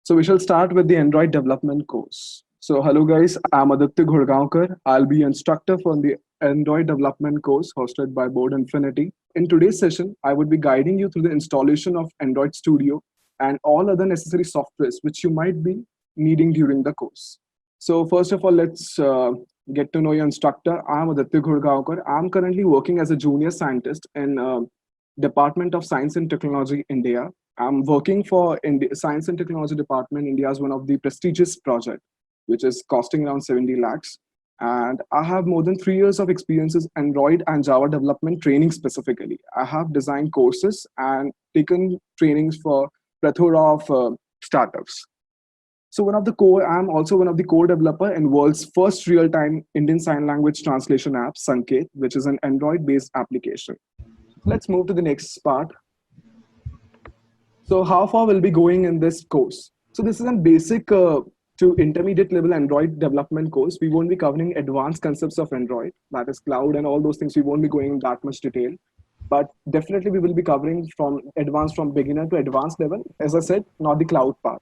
So we shall start with the Android development course. So hello guys, I'm Aditya Ghurgaonkar. I'll be instructor for the Android development course hosted by Board Infinity. In today's session, I would be guiding you through the installation of Android Studio and all other necessary softwares which you might be needing during the course. So first of all, let's get to know your instructor. I'm Aditya Ghurgaonkar. I'm currently working as a junior scientist in Department of Science and Technology, India. I'm working for Science and Technology Department. India's one of the prestigious project, which is costing around 70 lakhs. And I have more than 3 years of experiences Android and Java development training specifically. I have designed courses and taken trainings for plethora of startups. So I'm also one of the core developer in world's first real-time Indian Sign Language translation app, Sanket, which is an Android-based application. Let's move to the next part. So how far we'll be going in this course? So this is a basic to intermediate level Android development course. We won't be covering advanced concepts of Android, that is cloud and all those things. We won't be going in that much detail, but definitely we will be covering from beginner to advanced level. As I said, not the cloud part.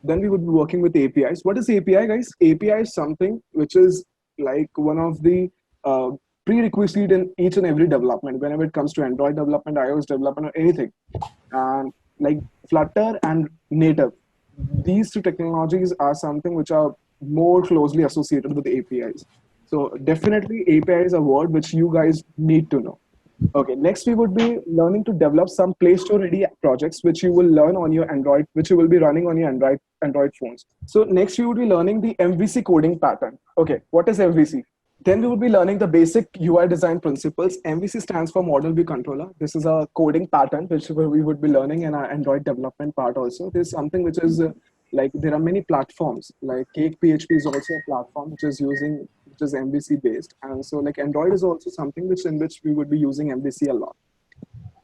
Then we would be working with APIs. What is API, guys? API is something which is like one of the prerequisite in each and every development whenever it comes to Android development, iOS development, or anything. And like Flutter and native, these two technologies are something which are more closely associated with APIs. So definitely API is a word which you guys need to know. Okay, next we would be learning to develop some Playstore ready projects which you will learn on your Android, which you will be running on your Android phones. So next we would be learning the MVC coding pattern. Okay, what is MVC? Then we would be learning the basic UI design principles. MVC stands for Model View Controller. This is a coding pattern which we would be learning in our Android development part also. There's something which is like there are many platforms like Cake PHP is also a platform which is MVC based. And so like Android is also something in which we would be using MVC a lot.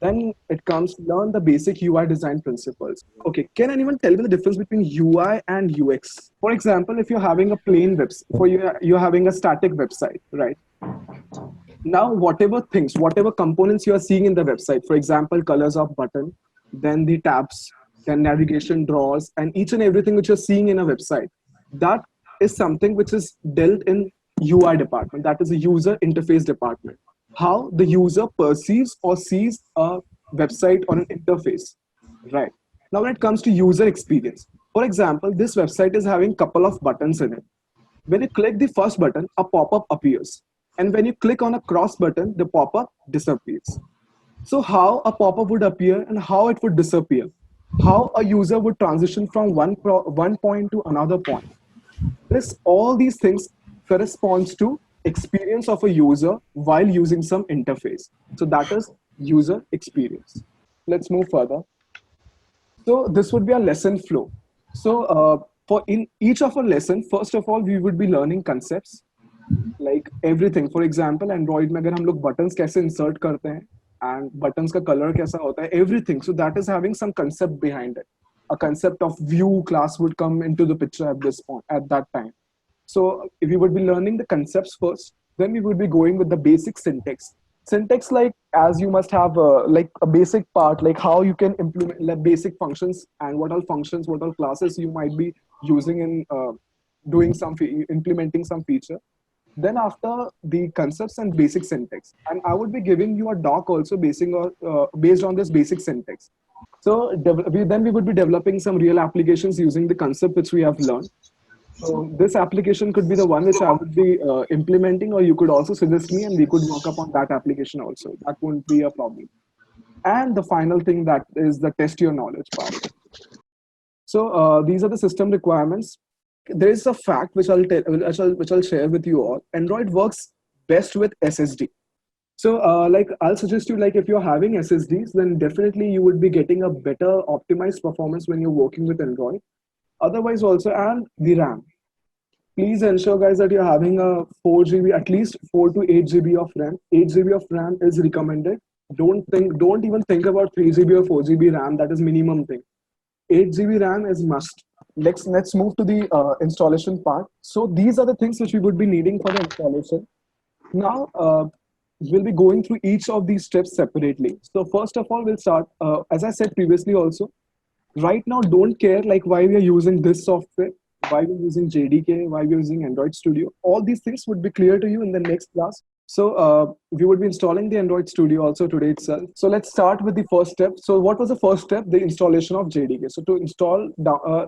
Then it comes to learn the basic UI design principles. Okay, can anyone tell me the difference between UI and UX? For example, if you're having a plain website, you're having a static website, right? Now, whatever components you are seeing in the website, for example, colors of button, then the tabs, then navigation drawers, and each and everything which you're seeing in a website, that is something which is dealt in UI department, that is a user interface department. How the user perceives or sees a website or an interface, right? Now when it comes to user experience, for example, this website is having a couple of buttons in it. When you click the first button, a pop-up appears. And when you click on a cross button, the pop-up disappears. So how a pop-up would appear and how it would disappear, how a user would transition from one point to another point. All these things corresponds to experience of a user while using some interface. So that is user experience. Let's move further. So this would be a lesson flow. So for in each of our lesson, first of all, we would be learning concepts like everything. For example, Android में अगर हम लोग buttons कैसे insert करते हैं and buttons का color कैसा होता है, everything. So that is having some concept behind it. A concept of view class would come into the picture at that time. So if we would be learning the concepts first, then we would be going with the basic syntax. Syntax, like as you must have like a basic part, like how you can implement like basic functions and what all functions, what all classes you might be using in implementing some feature. Then after the concepts and basic syntax, and I would be giving you a doc also based on this basic syntax. So we would be developing some real applications using the concept which we have learned. So this application could be the one which I would be implementing, or you could also suggest me and we could work upon that application also. That won't be a problem. And the final thing, that is the test your knowledge part. So these are the system requirements. There is a fact which I'll share with you all. Android works best with SSD. So like I'll suggest you, like if you're having SSDs, then definitely you would be getting a better optimized performance when you're working with Android. Otherwise also, and the RAM. Please ensure guys that you're having a 4 GB, at least 4 to 8 GB of RAM. 8 GB of RAM is recommended. Don't even think about 3 GB or 4 GB RAM. That is minimum thing. 8 GB RAM is must. Let's move to the installation part. So these are the things which we would be needing for the installation. Now we'll be going through each of these steps separately. So first of all, we'll start, as I said previously also, Right now, don't care like why we are using this software, why we're using JDK, why we're using Android Studio. All these things would be clear to you in the next class. So we would be installing the Android Studio also today itself. So let's start with the first step. So what was the first step? The installation of JDK. So to install,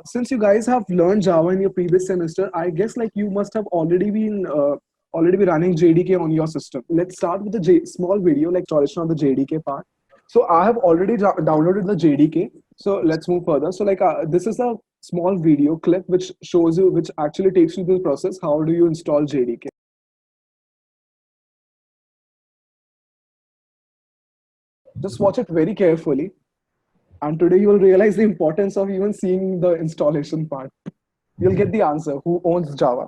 since you guys have learned Java in your previous semester, I guess like you must have already be running JDK on your system. Let's start with the small video like installation of the JDK part. So I have already downloaded the JDK. So let's move further. So like this is a small video clip which shows you, which actually takes you through the process. How do you install JDK? Just watch it very carefully. And today you will realize the importance of even seeing the installation part. You'll get the answer. Who owns Java?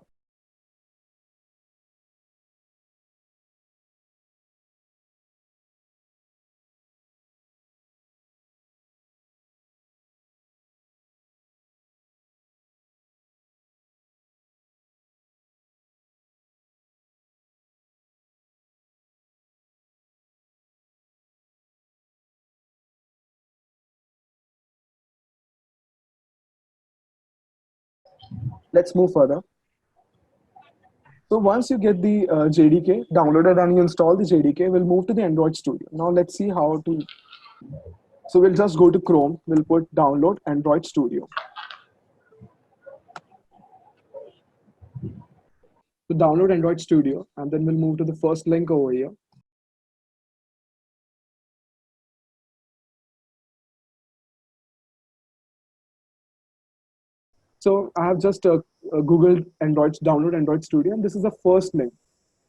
Let's move further. So once you get the JDK downloaded and you install the JDK, we'll move to the Android Studio. Now let's see how to. So we'll just go to Chrome. We'll put download Android Studio. To download Android Studio, and then we'll move to the first link over here. So I have just Googled download Android Studio, and this is the first link.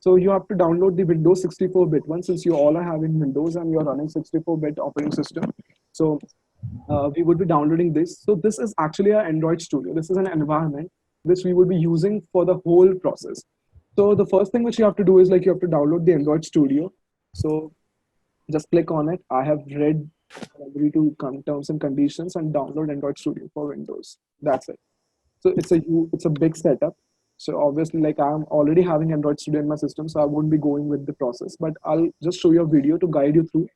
So you have to download the Windows 64-bit one, since you all are having Windows and you're running 64-bit operating system. So we would be downloading this. So this is actually our Android Studio. This is an environment which we would be using for the whole process. So the first thing which you have to do is like you have to download the Android Studio. So just click on it. I have read, agree to terms and conditions, and download Android Studio for Windows. That's it. So it's a big setup. So obviously, like I'm already having Android Studio in my system, so I won't be going with the process. But I'll just show you a video to guide you through.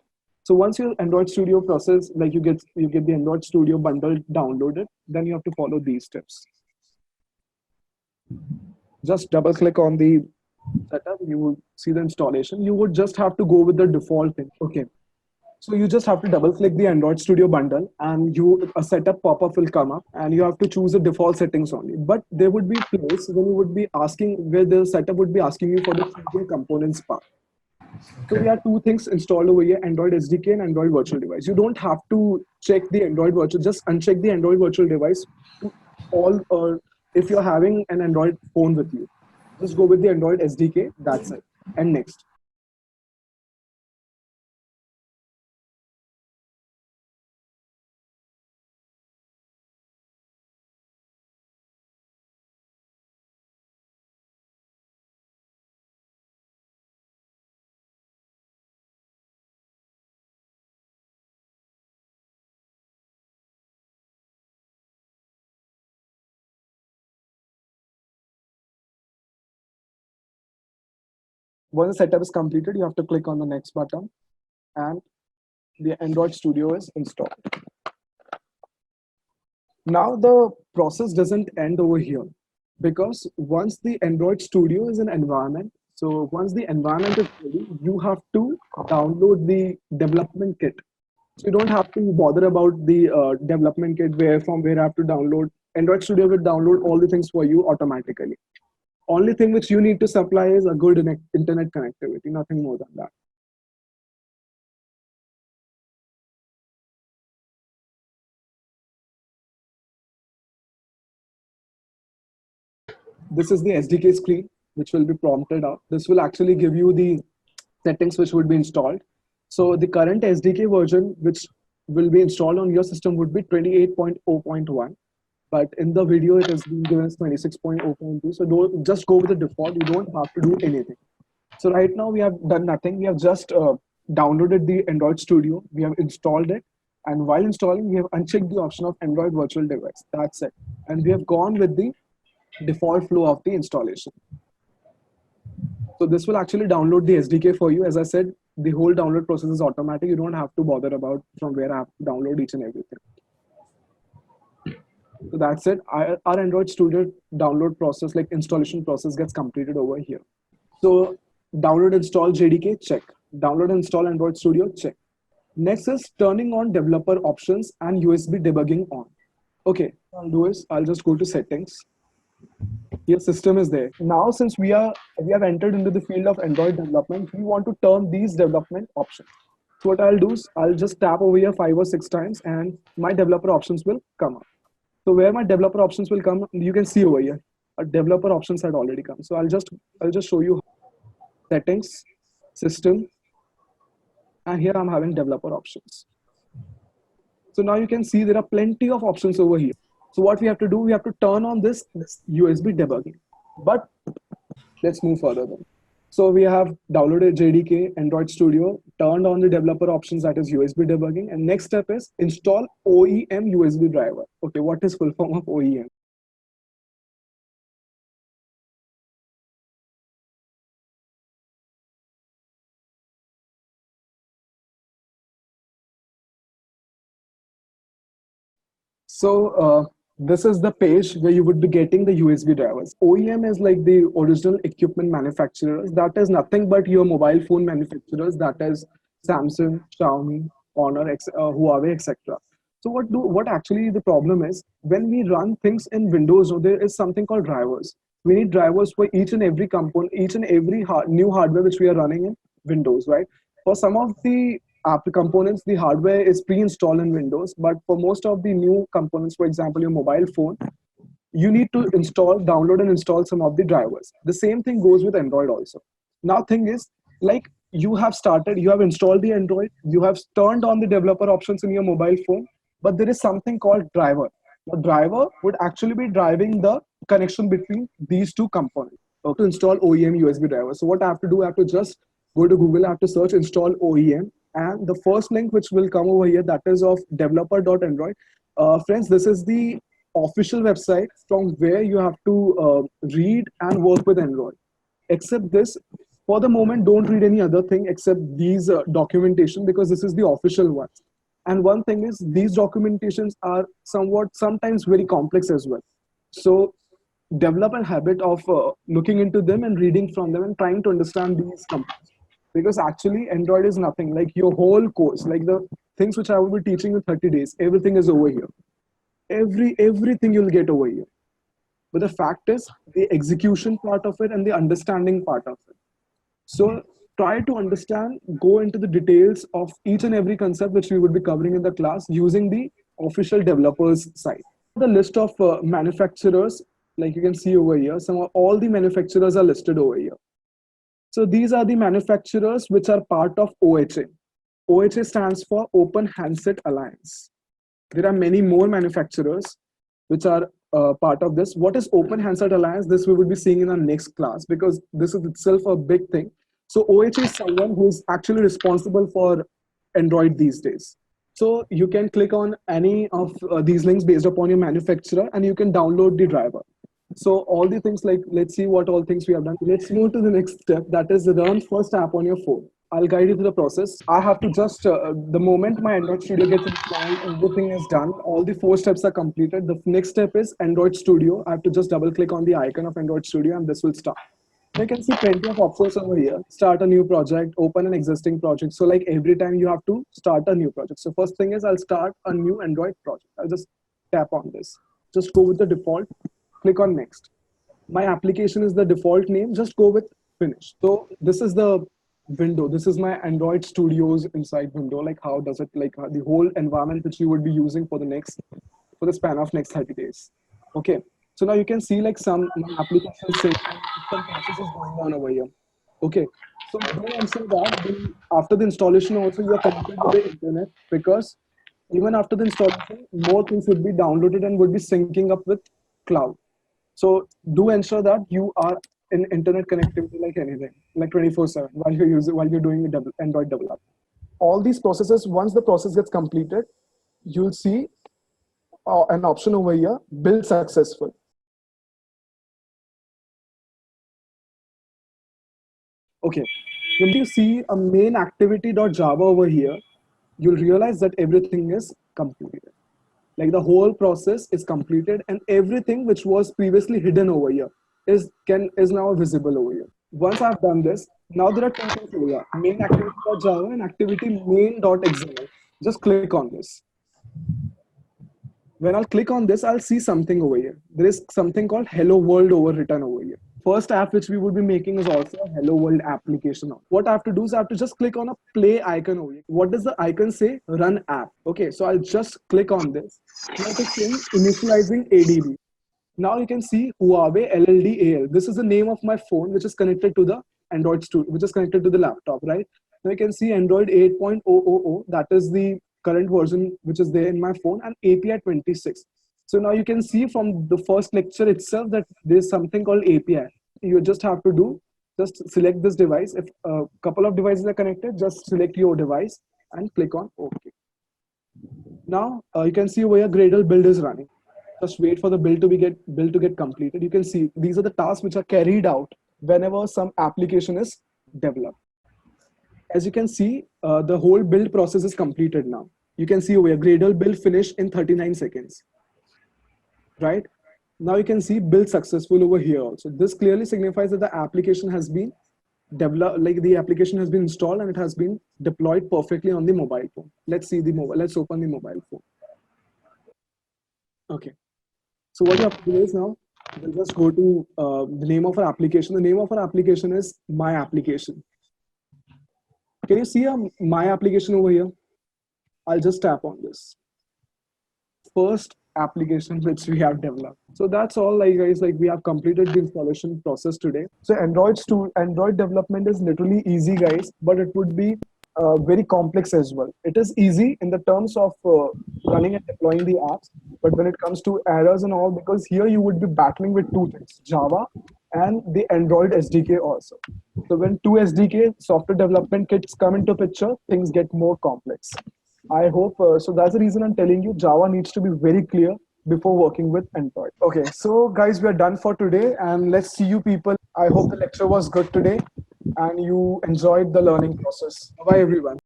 So once your Android Studio process, like you get the Android Studio bundle downloaded, then you have to follow these steps. Just double click on the setup. You will see the installation. You would just have to go with the default thing. Okay. So you just have to double click the Android Studio bundle, and a setup pop-up will come up, and you have to choose the default settings only. But there would be place when you would be asking, where the setup would be asking you for the feature components part. So we have two things installed over here: Android SDK and Android Virtual Device. You don't have to check the Android Virtual, just uncheck the Android Virtual Device. All or if you're having an Android phone with you, just go with the Android SDK. That's it. And next. Once the setup is completed, you have to click on the next button, and the Android Studio is installed. Now the process doesn't end over here, because once the Android Studio is an environment, so once the environment is ready, you have to download the development kit. So you don't have to bother about the development kit, where I have to download. Android Studio will download all the things for you automatically. Only thing which you need to supply is a good internet connectivity, nothing more than that. This is the SDK screen, which will be prompted up. This will actually give you the settings which would be installed. So the current SDK version which will be installed on your system would be 28.0.1. But in the video, it has been given as 26.0.2. So don't just go with the default. You don't have to do anything. So right now we have done nothing. We have just downloaded the Android Studio. We have installed it. And while installing, we have unchecked the option of Android Virtual Device. That's it. And we have gone with the default flow of the installation. So this will actually download the SDK for you. As I said, the whole download process is automatic. You don't have to bother about from where I have to download each and everything. So that's it. Our Android Studio download process, like installation process, gets completed over here. So download install JDK, check. Download install Android Studio, check. Next is turning on developer options and USB debugging on. Okay, I'll do is I'll just go to settings. Your system is there. Now, since we have entered into the field of Android development, we want to turn these development options. So what I'll do is I'll just tap over here 5 or 6 times and my developer options will come up. So where my developer options will come, you can see over here. Developer options had already come. So I'll just show you settings, system, and here I'm having developer options. So now you can see there are plenty of options over here. So what we have to do, we have to turn on this USB debugging. But let's move further then. So we have downloaded JDK, Android Studio, turned on the developer options, that is USB debugging. And next step is install OEM USB driver. Okay, what is full form of OEM? So this is the page where you would be getting the USB drivers. OEM is like the original equipment manufacturers. That is nothing but your mobile phone manufacturers. That is Samsung, Xiaomi, Honor, Huawei, etc. So what actually the problem is when we run things in Windows, there is something called drivers. We need drivers for each and every component, each and every new hardware which we are running in Windows, right? For some of the app components, the hardware is pre-installed in Windows, but for most of the new components, for example, your mobile phone, you need to download and install some of the drivers. The same thing goes with Android also. Now, thing is, like you have installed the Android, you have turned on the developer options in your mobile phone, but there is something called driver. The driver would actually be driving the connection between these two components. Okay, to install OEM USB driver. So what I have to do, I have to just go to Google, I have to search install OEM, and the first link which will come over here, that is of developer.android. Friends, this is the official website from where you have to read and work with Android. Except this, for the moment, don't read any other thing except these documentation, because this is the official one. And one thing is, these documentations are sometimes very complex as well. So develop a habit of looking into them and reading from them and trying to understand these companies. Because actually, Android is nothing like your whole course, like the things which I will be teaching in 30 days, everything is over here. Everything you'll get over here. But the fact is, the execution part of it and the understanding part of it. So try to understand, go into the details of each and every concept which we would be covering in the class using the official developers site. The list of manufacturers, like you can see over here, all the manufacturers are listed over here. So these are the manufacturers which are part of OHA. OHA stands for Open Handset Alliance. There are many more manufacturers which are part of this. What is Open Handset Alliance? This we will be seeing in our next class, because this is itself a big thing. So OHA is someone who is actually responsible for Android these days. So you can click on any of these links based upon your manufacturer and you can download the driver. So all the things, like, let's see what all things we have done. Let's move to the next step, that is run first app on your phone. I'll guide you through the process. I have to just, the moment my Android Studio gets installed, everything is done. All the 4 steps are completed. The next step is Android Studio. I have to just double click on the icon of Android Studio and this will start. You can see plenty of options over here. Start a new project, open an existing project. So like every time you have to start a new project. So first thing is I'll start a new Android project. I'll just tap on this. Just go with the default, click on next. My application is the default name, just go with finish. So this is the window. This is my Android Studios inside window. Like how does it, like the whole environment which you would be using for the span of next 30 days. Okay. So now you can see like some application saying some process is going on over here. Okay. So do ensure that after the installation also you are connected to the internet, because even after the installation, more things would be downloaded and would be syncing up with cloud. So do ensure that you are in internet connectivity like anything, like 24/7 while you're doing the Android development. All these processes, once the process gets completed, you'll see an option over here, build successful. Okay, when you see a main activity.java over here, you'll realize that everything is completed. Like the whole process is completed, and everything which was previously hidden over here is now visible over here. Once I've done this, now there are two things over here: main activity.java and activity main.xml. Just click on this. When I'll click on this, I'll see something over here. There is something called Hello World overwritten over here. First app which we would be making is also a Hello World application. What I have to do is I have to just click on a play icon over here. What does the icon say? Run app. Okay, so I'll just click on this. Now it is saying initializing ADB. Now you can see Huawei LLDAL. This is the name of my phone, which is connected to the Android Studio, which is connected to the laptop, right? Now you can see Android 8.000. That is the current version which is there in my phone, and API 26. So now you can see from the first lecture itself that there's something called API. You just have to do, just select this device. If a couple of devices are connected, just select your device and click on OK. Now you can see over here Gradle build is running. Just wait for the build to get completed. You can see these are the tasks which are carried out whenever some application is developed. As you can see, the whole build process is completed now. You can see over here Gradle build finished in 39 seconds. Right? Now you can see build successful over here also. This clearly signifies that the application has been developed, like the application has been installed and it has been deployed perfectly on the mobile phone. Let's see the mobile. Let's open the mobile phone. Okay. So what you have to do is now we'll just go to the name of our application. The name of our application is My Application. Can you see My Application over here? I'll just tap on this. First application which we have developed. So that's all, like guys, like we have completed the installation process today. So Android development is literally easy, guys, but it would be very complex as well. It is easy in the terms of running and deploying the apps, but when it comes to errors and all, because here you would be battling with two things: Java and the Android SDK also. So when two SDK software development kits come into picture, things get more complex. I hope so. That's the reason I'm telling you Java needs to be very clear before working with Android. Okay, so guys, we are done for today, and let's see you people. I hope the lecture was good today and you enjoyed the learning process. Bye, everyone.